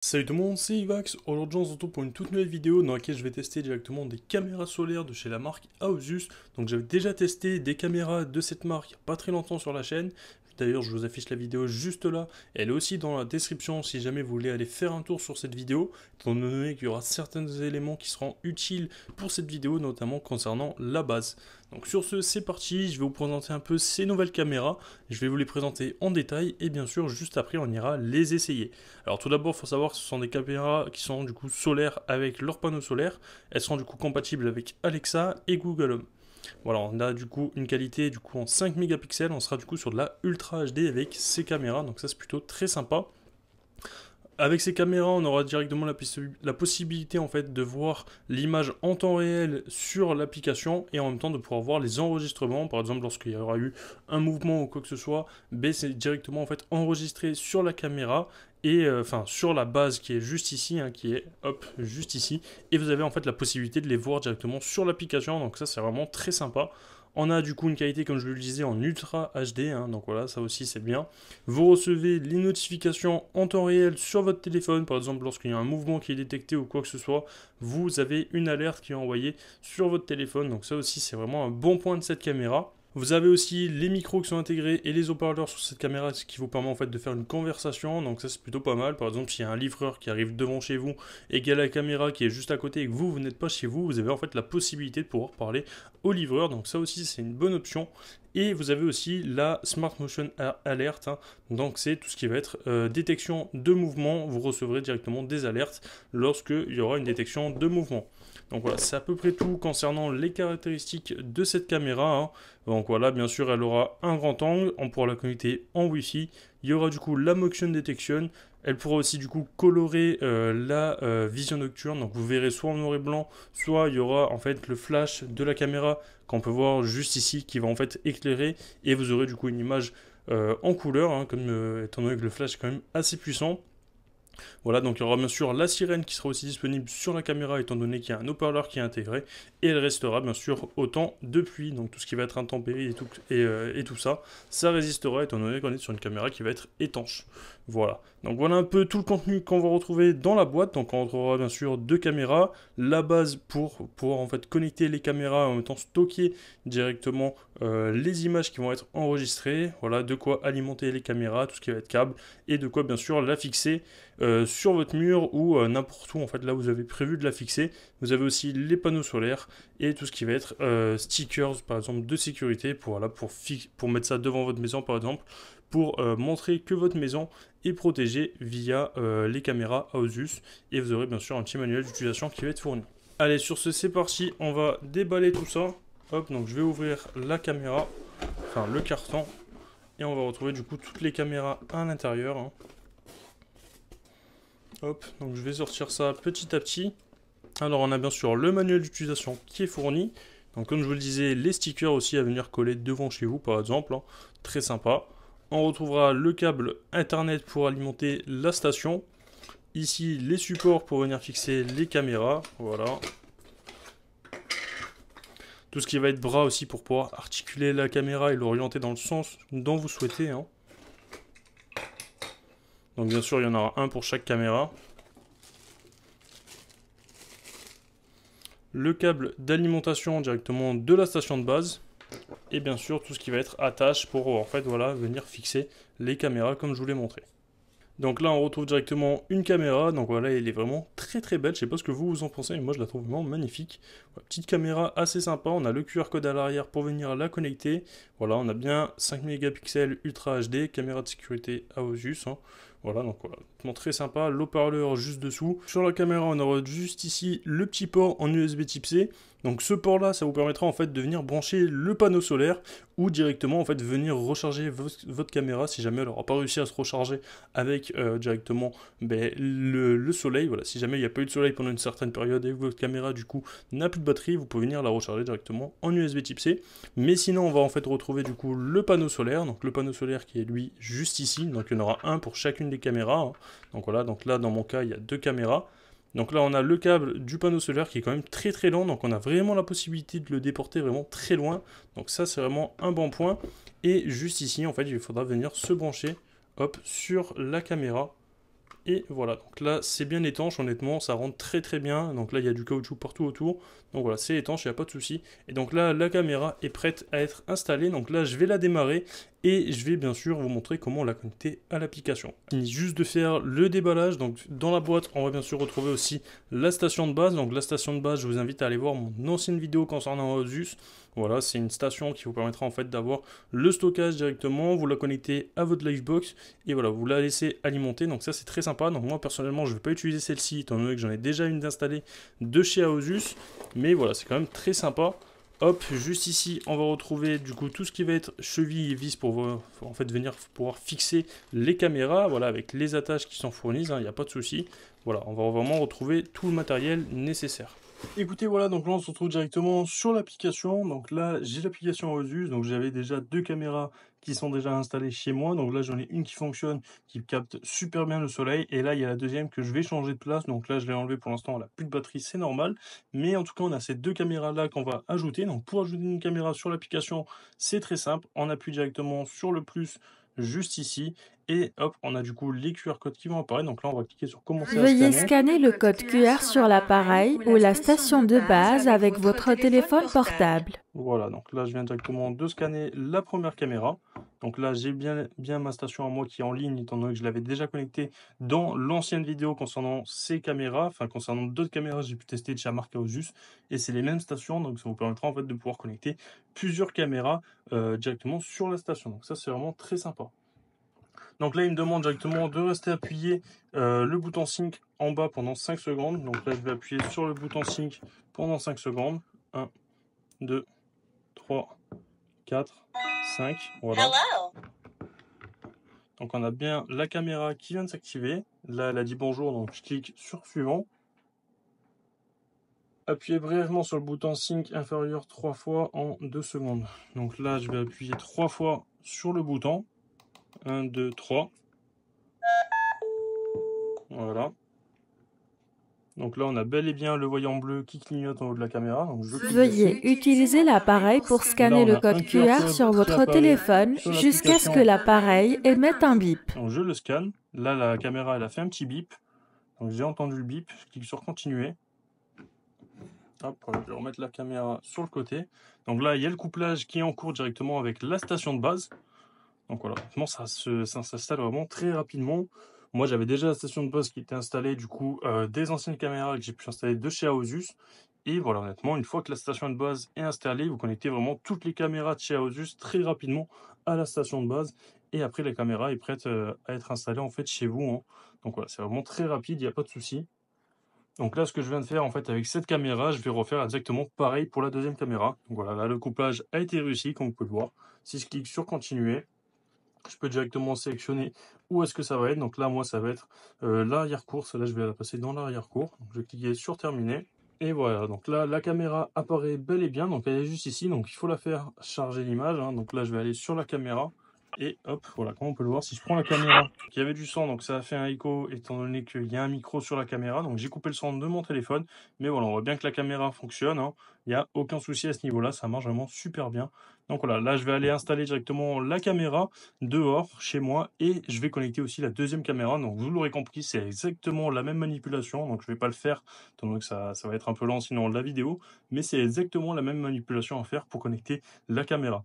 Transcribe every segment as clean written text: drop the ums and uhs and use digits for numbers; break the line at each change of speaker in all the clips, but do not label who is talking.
Salut tout le monde, c'est Ivax. Aujourd'hui on se retrouve pour une toute nouvelle vidéo dans laquelle je vais tester directement des caméras solaires de chez la marque Aosus. Donc j'avais déjà testé des caméras de cette marque il n'y a pas très longtemps sur la chaîne. D'ailleurs je vous affiche la vidéo juste là. Elle est aussi dans la description si jamais vous voulez aller faire un tour sur cette vidéo. Étant donné qu'il y aura certains éléments qui seront utiles pour cette vidéo, notamment concernant la base. Donc sur ce, c'est parti, je vais vous présenter un peu ces nouvelles caméras. Je vais vous les présenter en détail et bien sûr juste après on ira les essayer. Alors tout d'abord, il faut savoir que ce sont des caméras qui sont du coup solaires avec leur panneau solaire. Elles seront du coup compatibles avec Alexa et Google Home. Voilà, on a du coup une qualité du coup en 5 mégapixels, on sera du coup sur de la Ultra HD avec ces caméras, donc ça c'est plutôt très sympa. Avec ces caméras, on aura directement la possibilité en fait de voir l'image en temps réel sur l'application et en même temps de pouvoir voir les enregistrements. Par exemple, lorsqu'il y aura eu un mouvement ou quoi que ce soit, c'est directement en fait enregistré sur la caméra et enfin sur la base qui est juste ici, hein, qui est hop juste ici. Et vous avez en fait la possibilité de les voir directement sur l'application. Donc ça c'est vraiment très sympa. On a du coup une qualité, comme je le disais, en Ultra HD, hein, donc voilà, ça aussi c'est bien. Vous recevez les notifications en temps réel sur votre téléphone, par exemple lorsqu'il y a un mouvement qui est détecté ou quoi que ce soit, vous avez une alerte qui est envoyée sur votre téléphone, donc ça aussi c'est vraiment un bon point de cette caméra. Vous avez aussi les micros qui sont intégrés et les haut-parleurs sur cette caméra, ce qui vous permet en fait de faire une conversation, donc ça c'est plutôt pas mal. Par exemple, s'il y a un livreur qui arrive devant chez vous et qu'il y a la caméra qui est juste à côté et que vous n'êtes pas chez vous, vous avez en fait la possibilité de pouvoir parler au livreur, donc ça aussi c'est une bonne option. Et vous avez aussi la Smart Motion Alert, hein. Donc c'est tout ce qui va être détection de mouvement, vous recevrez directement des alertes lorsqu'il y aura une détection de mouvement. Donc voilà, c'est à peu près tout concernant les caractéristiques de cette caméra, hein. Donc voilà, bien sûr, elle aura un grand angle, on pourra la connecter en Wi-Fi. Il y aura du coup la motion detection. Elle pourra aussi du coup colorer la vision nocturne. Donc vous verrez soit en noir et blanc, soit il y aura en fait le flash de la caméra qu'on peut voir juste ici qui va en fait éclairer et vous aurez du coup une image en couleur, hein, comme étant donné que le flash est quand même assez puissant. Voilà, donc il y aura bien sûr la sirène qui sera aussi disponible sur la caméra étant donné qu'il y a un haut-parleur qui est intégré et elle restera bien sûr au temps de pluie, donc tout ce qui va être intempérie et tout ça, ça résistera étant donné qu'on est sur une caméra qui va être étanche. Voilà, donc voilà un peu tout le contenu qu'on va retrouver dans la boîte, donc on retrouvera bien sûr deux caméras, la base pour pouvoir en fait connecter les caméras en même temps stocker directement les images qui vont être enregistrées, voilà, de quoi alimenter les caméras, tout ce qui va être câble et de quoi bien sûr la fixer sur votre mur ou n'importe où en fait là où vous avez prévu de la fixer. Vous avez aussi les panneaux solaires et tout ce qui va être stickers par exemple de sécurité pour, voilà, pour mettre ça devant votre maison par exemple pour montrer que votre maison est protégée via les caméras Aosus et vous aurez bien sûr un petit manuel d'utilisation qui va être fourni. Allez, sur ce c'est parti, on va déballer tout ça. Hop, donc je vais ouvrir la caméra, enfin le carton et on va retrouver du coup toutes les caméras à l'intérieur, hein. Hop, donc je vais sortir ça petit à petit. Alors on a bien sûr le manuel d'utilisation qui est fourni. Donc comme je vous le disais, les stickers aussi à venir coller devant chez vous par exemple, hein. Très sympa. On retrouvera le câble internet pour alimenter la station. Ici les supports pour venir fixer les caméras, voilà. Tout ce qui va être bras aussi pour pouvoir articuler la caméra et l'orienter dans le sens dont vous souhaitez, hein. Donc bien sûr il y en aura un pour chaque caméra. Le câble d'alimentation directement de la station de base et bien sûr tout ce qui va être attache pour en fait voilà venir fixer les caméras comme je vous l'ai montré. Donc là on retrouve directement une caméra, donc voilà elle est vraiment très très belle, je sais pas ce que vous en pensez mais moi je la trouve vraiment magnifique. Voilà, petite caméra assez sympa, on a le QR code à l'arrière pour venir la connecter. Voilà, on a bien 5 mégapixels Ultra HD, caméra de sécurité Aosus, hein. Voilà, donc voilà, très sympa, l'haut-parleur juste dessous. Sur la caméra, on aura juste ici le petit port en USB type C. Donc ce port-là, ça vous permettra en fait de venir brancher le panneau solaire ou directement en fait venir recharger votre caméra si jamais elle n'aura pas réussi à se recharger avec directement le soleil. Voilà, si jamais il n'y a pas eu de soleil pendant une certaine période et que votre caméra du coup n'a plus de batterie, vous pouvez venir la recharger directement en USB type C. Mais sinon, on va en fait retrouver du coup le panneau solaire. Donc le panneau solaire qui est lui juste ici. Donc il y en aura un pour chacune des caméras, hein. Donc voilà, donc là dans mon cas il y a deux caméras. Donc là on a le câble du panneau solaire qui est quand même très très lent, donc on a vraiment la possibilité de le déporter vraiment très loin. Donc ça c'est vraiment un bon point. Et juste ici en fait il faudra venir se brancher hop sur la caméra. Et voilà, donc là c'est bien étanche, honnêtement, ça rentre très très bien. Donc là il y a du caoutchouc partout autour. Donc voilà, c'est étanche, il n'y a pas de souci. Et donc là, la caméra est prête à être installée. Donc là, je vais la démarrer et je vais bien sûr vous montrer comment la connecter à l'application. Il finit juste de faire le déballage. Donc dans la boîte, on va bien sûr retrouver aussi la station de base. Donc la station de base, je vous invite à aller voir mon ancienne vidéo concernant Asus. Voilà, c'est une station qui vous permettra en fait d'avoir le stockage directement. Vous la connectez à votre Livebox et voilà, vous la laissez alimenter. Donc ça, c'est très sympa. Donc moi, personnellement, je ne vais pas utiliser celle-ci étant donné que j'en ai déjà une installée de chez Asus. Mais voilà, c'est quand même très sympa. Hop, juste ici, on va retrouver du coup tout ce qui va être cheville et vis pour en fait venir pouvoir fixer les caméras. Voilà, avec les attaches qui sont fournies, il n'y a pas de souci. Voilà, on va vraiment retrouver tout le matériel nécessaire. Écoutez, voilà, donc là on se retrouve directement sur l'application. Donc là, j'ai l'application Asus, donc j'avais déjà 2 caméras qui sont déjà installées chez moi. Donc là, j'en ai une qui fonctionne, qui capte super bien le soleil. Et là, il y a la deuxième que je vais changer de place. Donc là, je l'ai enlevé pour l'instant, elle n'a plus de batterie, c'est normal. Mais en tout cas, on a ces 2 caméras-là qu'on va ajouter. Donc pour ajouter une caméra sur l'application, c'est très simple. On appuie directement sur le plus juste ici. Et hop, on a du coup les QR codes qui vont apparaître. Donc là, on va cliquer sur commencer à
Veuillez
scanner.
scanner le code QR sur l'appareil ou la station de base avec votre téléphone portable.
Voilà, donc là, je viens directement de scanner la première caméra. Donc là, j'ai bien ma station à moi qui est en ligne, étant donné que je l'avais déjà connectée dans l'ancienne vidéo concernant ces caméras. Enfin, concernant d'autres caméras, j'ai pu tester de chez la marque Asus. Et c'est les mêmes stations, donc ça vous permettra en fait de pouvoir connecter plusieurs caméras directement sur la station. Donc ça, c'est vraiment très sympa. Donc là, il me demande directement de rester appuyé le bouton Sync en bas pendant 5 secondes. Donc là, je vais appuyer sur le bouton Sync pendant 5 secondes. 1, 2, 3, 4, 5. Voilà. Donc on a bien la caméra qui vient de s'activer. Là, elle a dit bonjour, donc je clique sur suivant. Appuyez brièvement sur le bouton Sync inférieur 3 fois en 2 secondes. Donc là, je vais appuyer 3 fois sur le bouton. 1, 2, 3. Voilà. Donc là, on a bel et bien le voyant bleu qui clignote en haut de la caméra. Donc
Veuillez utiliser l'appareil pour scanner le code QR sur votre téléphone jusqu'à ce que l'appareil émette un bip.
Donc je le scanne. Là, la caméra, elle a fait un petit bip. Donc j'ai entendu le bip. Je clique sur continuer. Hop, je vais remettre la caméra sur le côté. Donc là, il y a le couplage qui est en cours directement avec la station de base. Donc voilà, ça s'installe vraiment très rapidement. Moi, j'avais déjà la station de base qui était installée, du coup, des anciennes caméras que j'ai pu installer de chez Asus. Et voilà, honnêtement, une fois que la station de base est installée, vous connectez vraiment toutes les caméras de chez Asus très rapidement à la station de base. Et après, la caméra est prête à être installée en fait chez vous, hein. Donc voilà, c'est vraiment très rapide, il n'y a pas de souci. Donc là, ce que je viens de faire en fait avec cette caméra, je vais refaire exactement pareil pour la deuxième caméra. Donc voilà, là, le couplage a été réussi, comme vous pouvez le voir. Si je clique sur continuer, je peux directement sélectionner où est-ce que ça va être. Donc là, moi, ça va être l'arrière-cour. Celle-là, je vais la passer dans l'arrière-cour. Donc, je vais cliquer sur terminer. Et voilà, donc là, la caméra apparaît bel et bien. Donc, elle est juste ici. Donc, il faut la faire charger l'image, hein. Donc là, je vais aller sur la caméra. Et hop, voilà, comme on peut le voir, si je prends la caméra, il y avait du son, donc ça a fait un écho, étant donné qu'il y a un micro sur la caméra. Donc, j'ai coupé le son de mon téléphone. Mais voilà, on voit bien que la caméra fonctionne, hein. Il n'y a aucun souci à ce niveau-là. Ça marche vraiment super bien. Donc voilà, là, je vais aller installer directement la caméra dehors, chez moi, et je vais connecter aussi la deuxième caméra. Donc vous l'aurez compris, c'est exactement la même manipulation. Donc je ne vais pas le faire, étant donné que ça va être un peu lent sinon la vidéo, mais c'est exactement la même manipulation à faire pour connecter la caméra.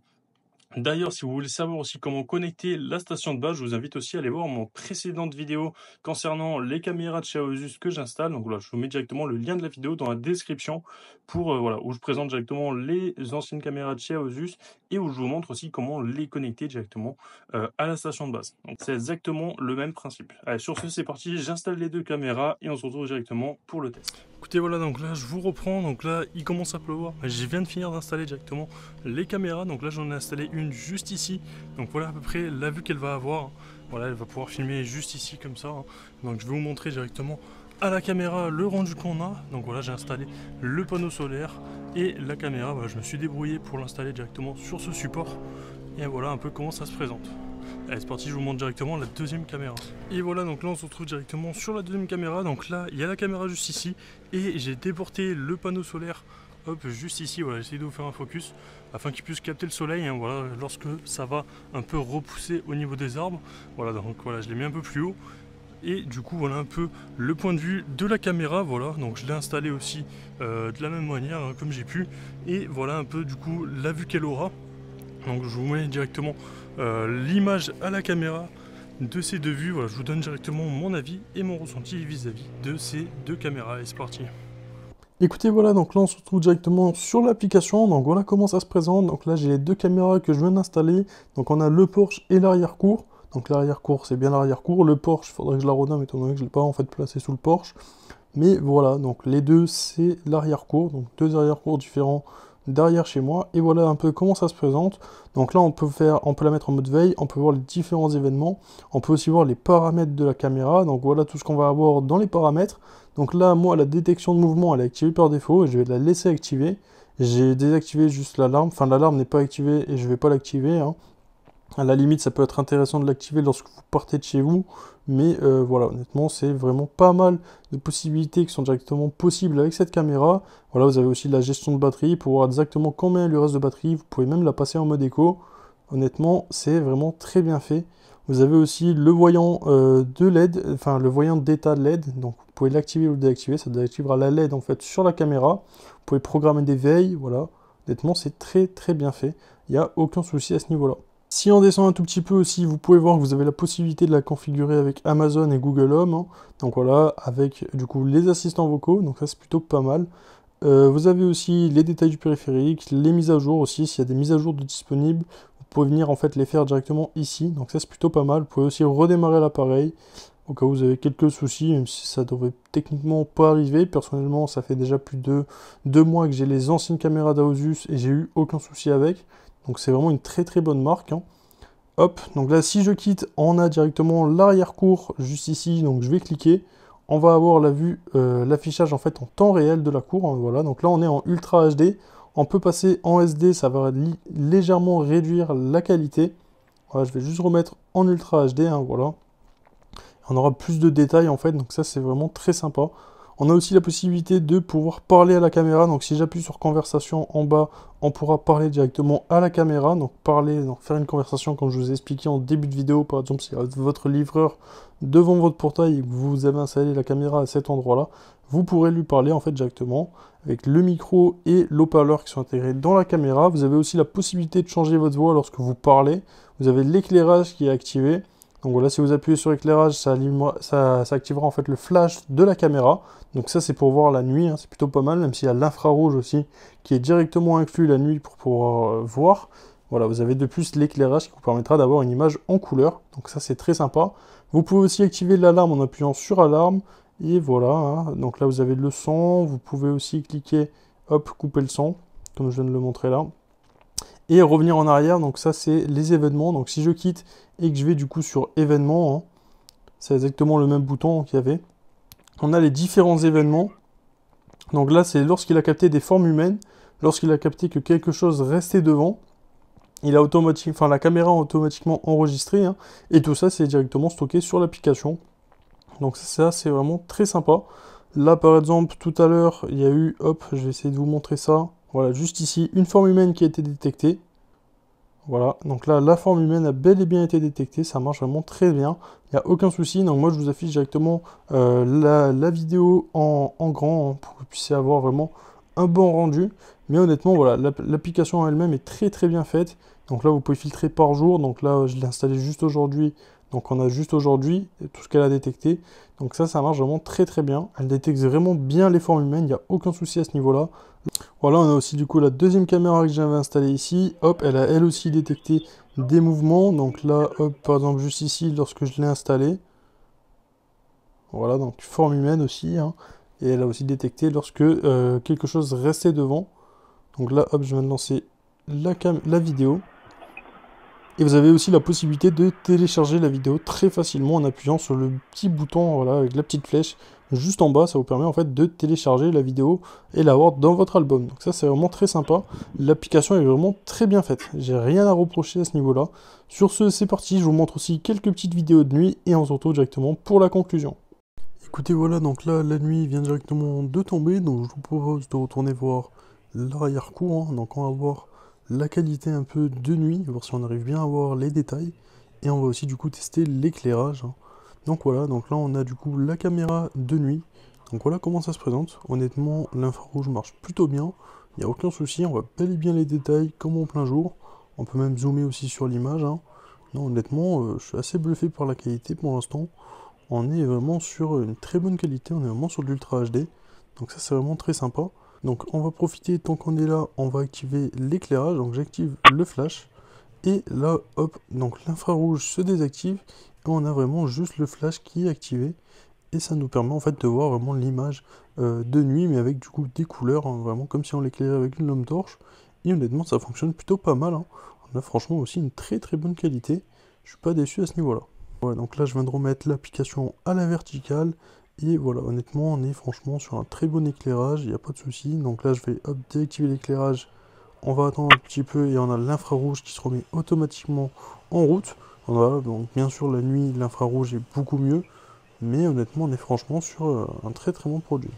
D'ailleurs, si vous voulez savoir aussi comment connecter la station de base, je vous invite aussi à aller voir mon précédente vidéo concernant les caméras de chez Asus que j'installe. Donc voilà, je vous mets directement le lien de la vidéo dans la description pour voilà, où je présente directement les anciennes caméras de chez Asus et où je vous montre aussi comment les connecter directement à la station de base. Donc c'est exactement le même principe. Allez, sur ce, c'est parti, j'installe les 2 caméras et on se retrouve directement pour le test. Écoutez, voilà, donc là, je vous reprends. Donc là, il commence à pleuvoir. Je viens de finir d'installer directement les caméras. Donc là, j'en ai installé une juste ici. Donc voilà à peu près la vue qu'elle va avoir. Voilà, elle va pouvoir filmer juste ici comme ça, hein. Donc je vais vous montrer directement à la caméra le rendu qu'on a. Donc voilà, j'ai installé le panneau solaire et la caméra. Voilà, je me suis débrouillé pour l'installer directement sur ce support. Et voilà un peu comment ça se présente. Allez, c'est parti, je vous montre directement la deuxième caméra. Et voilà, donc là on se retrouve directement sur la deuxième caméra. Donc là, il y a la caméra juste ici. Et j'ai déporté le panneau solaire, hop, juste ici. Voilà, j'essaie de vous faire un focus afin qu'il puisse capter le soleil, hein, voilà, lorsque ça va un peu repousser au niveau des arbres. Voilà, donc voilà, je l'ai mis un peu plus haut. Et du coup voilà un peu le point de vue de la caméra, voilà, donc je l'ai installé aussi de la même manière hein, comme j'ai pu, et voilà un peu du coup la vue qu'elle aura. Donc je vous mets directement l'image à la caméra de ces deux vues, voilà, je vous donne directement mon avis et mon ressenti vis-à-vis de ces deux caméras, et c'est parti. Écoutez, voilà, donc là on se retrouve directement sur l'application, donc voilà comment ça se présente. Donc là j'ai les deux caméras que je viens d'installer, donc on a le Porsche et l'arrière-cour. Donc l'arrière-cour c'est bien l'arrière-cour, le Porsche, il faudrait que je la renomme étant donné que je ne l'ai pas en fait placé sous le Porsche. Mais voilà, donc les deux c'est l'arrière-cour, donc deux arrière-cours différents derrière chez moi. Et voilà un peu comment ça se présente. Donc là on peut la mettre en mode veille, on peut voir les différents événements, on peut aussi voir les paramètres de la caméra. Donc voilà tout ce qu'on va avoir dans les paramètres. Donc là, moi, la détection de mouvement, elle est activée par défaut et je vais la laisser activer. J'ai désactivé juste l'alarme. Enfin, l'alarme n'est pas activée et je ne vais pas l'activer. Hein. À la limite, ça peut être intéressant de l'activer lorsque vous partez de chez vous. Mais voilà, honnêtement, c'est vraiment pas mal de possibilités qui sont directement possibles avec cette caméra. Voilà, vous avez aussi la gestion de batterie pour voir exactement combien il lui reste de batterie. Vous pouvez même la passer en mode éco. Honnêtement, c'est vraiment très bien fait. Vous avez aussi le voyant de LED, enfin le voyant d'état de LED, donc vous pouvez l'activer ou le désactiver, ça désactivera la LED en fait sur la caméra. Vous pouvez programmer des veilles, voilà. Honnêtement, c'est très très bien fait. Il n'y a aucun souci à ce niveau-là. Si on descend un tout petit peu aussi, vous pouvez voir que vous avez la possibilité de la configurer avec Amazon et Google Home. Hein. Donc voilà, avec du coup les assistants vocaux, donc ça c'est plutôt pas mal. Vous avez aussi les détails du périphérique, les mises à jour aussi, s'il y a des mises à jour de disponibles. Vous pouvez venir en fait les faire directement ici, donc ça c'est plutôt pas mal. Vous pouvez aussi redémarrer l'appareil au cas où vous avez quelques soucis, même si ça devrait techniquement pas arriver. Personnellement, ça fait déjà plus de 2 mois que j'ai les anciennes caméras d'Aosus et j'ai eu aucun souci avec. Donc c'est vraiment une très très bonne marque. Hein. Hop, donc là si je quitte, on a directement l'arrière-cour juste ici, donc je vais cliquer. On va avoir la vue, l'affichage en fait en temps réel de la cour. Hein, voilà, donc là on est en Ultra HD. On peut passer en SD, ça va légèrement réduire la qualité. Voilà, je vais juste remettre en Ultra HD, hein, voilà. On aura plus de détails en fait, donc ça c'est vraiment très sympa. On a aussi la possibilité de pouvoir parler à la caméra, donc si j'appuie sur conversation en bas, on pourra parler directement à la caméra, donc parler, donc faire une conversation comme je vous ai expliqué en début de vidéo, par exemple si votre livreur devant votre portail et que vous avez installé la caméra à cet endroit-là, vous pourrez lui parler en fait directement avec le micro et l'haut-parleur qui sont intégrés dans la caméra. Vous avez aussi la possibilité de changer votre voix lorsque vous parlez. Vous avez l'éclairage qui est activé. Donc voilà, si vous appuyez sur l'éclairage, ça activera en fait le flash de la caméra. Donc ça c'est pour voir la nuit, hein, c'est plutôt pas mal, même s'il y a l'infrarouge aussi qui est directement inclus la nuit pour pouvoir voir. Voilà, vous avez de plus l'éclairage qui vous permettra d'avoir une image en couleur. Donc ça c'est très sympa. Vous pouvez aussi activer l'alarme en appuyant sur alarme. Et voilà, hein. Donc là vous avez le son, vous pouvez aussi cliquer, hop, couper le son, comme je viens de le montrer là. Et revenir en arrière, donc ça c'est les événements. Donc si je quitte et que je vais du coup sur événements, hein, c'est exactement le même bouton qu'il y avait. On a les différents événements. Donc là c'est lorsqu'il a capté des formes humaines, lorsqu'il a capté que quelque chose restait devant. Il a la caméra a automatiquement enregistré, hein, et tout ça c'est directement stocké sur l'application. Donc ça c'est vraiment très sympa. Là par exemple tout à l'heure il y a eu, hop, je vais essayer de vous montrer ça. Voilà, juste ici, une forme humaine qui a été détectée. Voilà, donc là la forme humaine a bel et bien été détectée, ça marche vraiment très bien. Il n'y a aucun souci, donc moi je vous affiche directement la vidéo en grand, hein, pour que vous puissiez avoir vraiment un bon rendu. Mais honnêtement, voilà, l'application en elle-même est très très bien faite. Donc là vous pouvez filtrer par jour, donc là je l'ai installé juste aujourd'hui. Donc on a juste aujourd'hui tout ce qu'elle a détecté. Donc ça marche vraiment très très bien. Elle détecte vraiment bien les formes humaines, il n'y a aucun souci à ce niveau-là. Voilà, on a aussi du coup la deuxième caméra que j'avais installée ici. Hop, elle a elle aussi détecté des mouvements. Donc là, hop, par exemple juste ici, lorsque je l'ai installée. Voilà, donc forme humaine aussi. Hein. Et elle a aussi détecté lorsque quelque chose restait devant. Donc là, hop, je viens de lancer la vidéo. Et vous avez aussi la possibilité de télécharger la vidéo très facilement en appuyant sur le petit bouton, voilà, avec la petite flèche juste en bas. Ça vous permet en fait de télécharger la vidéo et l'avoir dans votre album. Donc ça c'est vraiment très sympa. L'application est vraiment très bien faite. J'ai rien à reprocher à ce niveau-là. Sur ce, c'est parti. Je vous montre aussi quelques petites vidéos de nuit et on se retrouve directement pour la conclusion. Écoutez, voilà, donc là la nuit vient directement de tomber. Donc je vous propose de retourner voir l'arrière-cour. Hein. Donc on va voir la qualité un peu de nuit, voir si on arrive bien à voir les détails. Et on va aussi du coup tester l'éclairage. Hein. Donc voilà, donc là on a du coup la caméra de nuit. Donc voilà comment ça se présente. Honnêtement, l'infrarouge marche plutôt bien. Il n'y a aucun souci, on voit bel et bien les détails comme en plein jour. On peut même zoomer aussi sur l'image. Hein. Non, honnêtement, je suis assez bluffé par la qualité pour l'instant. On est vraiment sur une très bonne qualité, on est vraiment sur de l'Ultra HD. Donc ça c'est vraiment très sympa. Donc on va profiter, tant qu'on est là, on va activer l'éclairage. Donc j'active le flash. Et là, hop, donc l'infrarouge se désactive. Et on a vraiment juste le flash qui est activé. Et ça nous permet en fait de voir vraiment l'image de nuit, mais avec du coup des couleurs, hein, vraiment comme si on l'éclairait avec une lampe torche. Et honnêtement, ça fonctionne plutôt pas mal. Hein. On a franchement aussi une très bonne qualité. Je suis pas déçu à ce niveau-là. Voilà, donc là je viens de remettre l'application à la verticale. Et voilà, honnêtement, on est franchement sur un très bon éclairage, il n'y a pas de souci. Donc là je vais hop, désactiver l'éclairage. On va attendre un petit peu et on a l'infrarouge qui se remet automatiquement en route. Voilà, donc bien sûr la nuit, l'infrarouge est beaucoup mieux. Mais honnêtement, on est franchement sur un très bon produit.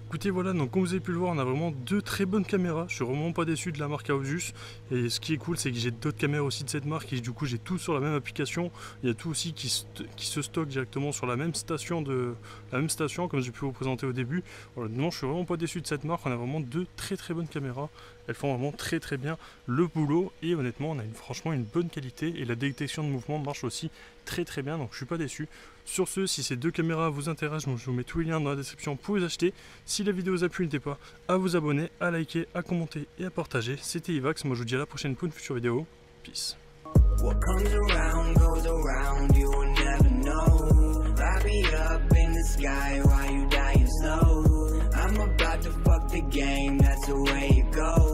Écoutez, voilà, donc comme vous avez pu le voir, on a vraiment deux très bonnes caméras. Je suis vraiment pas déçu de la marque Aosus. Et ce qui est cool, c'est que j'ai d'autres caméras aussi de cette marque. Et du coup, j'ai tout sur la même application. Il y a tout aussi qui se stocke directement sur la même station, comme j'ai pu vous présenter au début. Voilà, non, je suis vraiment pas déçu de cette marque. On a vraiment deux très bonnes caméras. Elles font vraiment très bien le boulot. Et honnêtement, on a franchement une bonne qualité. Et la détection de mouvement marche aussi très bien. Donc je suis pas déçu. Sur ce, si ces deux caméras vous intéressent, je vous mets tous les liens dans la description pour les acheter. Si la vidéo vous a plu, n'hésitez pas à vous abonner, à liker, à commenter et à partager. C'était Ivax, moi je vous dis à la prochaine pour une future vidéo. Peace. What comes around goes around, you will never know. Light me up in the sky while you dying slow. I'm about to fuck the game, that's the way it goes.